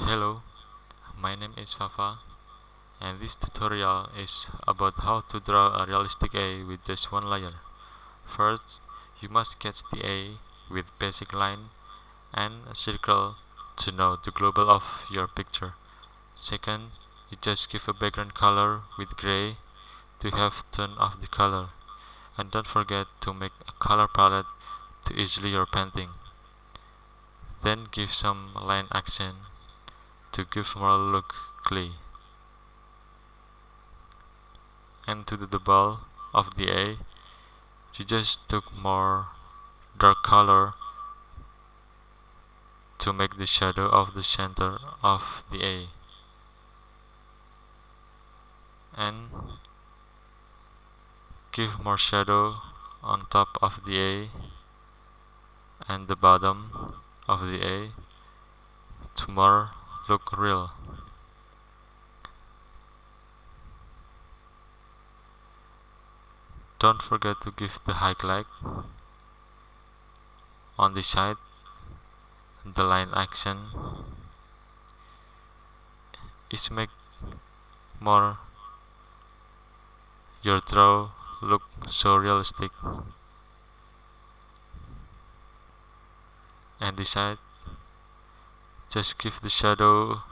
Hello, my name is Fafa, and this tutorial is about how to draw a realistic A with just one layer. First, you must sketch the A with basic line and a circle to know the global of your picture. Second, you just give a background color with gray to have tone of the color, and don't forget to make a color palette to easily your painting. Then give some line accent to give more look clay. And to the ball of the A, you just took more dark color to make the shadow of the center of the A, and give more shadow on top of the A and the bottom of the A to more look real. Don't forget to give the highlight on the side, the line action is make more your draw look so realistic. And the side, just give the shadow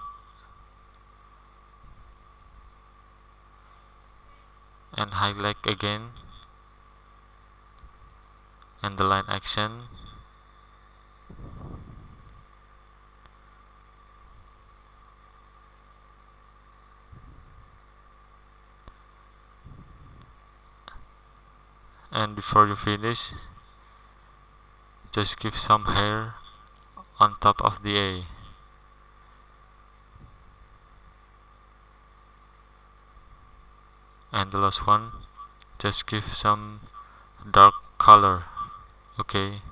and highlight again, and the line action. And before you finish, just give some hair on top of the A. And the last one, just give some dark color. Okay.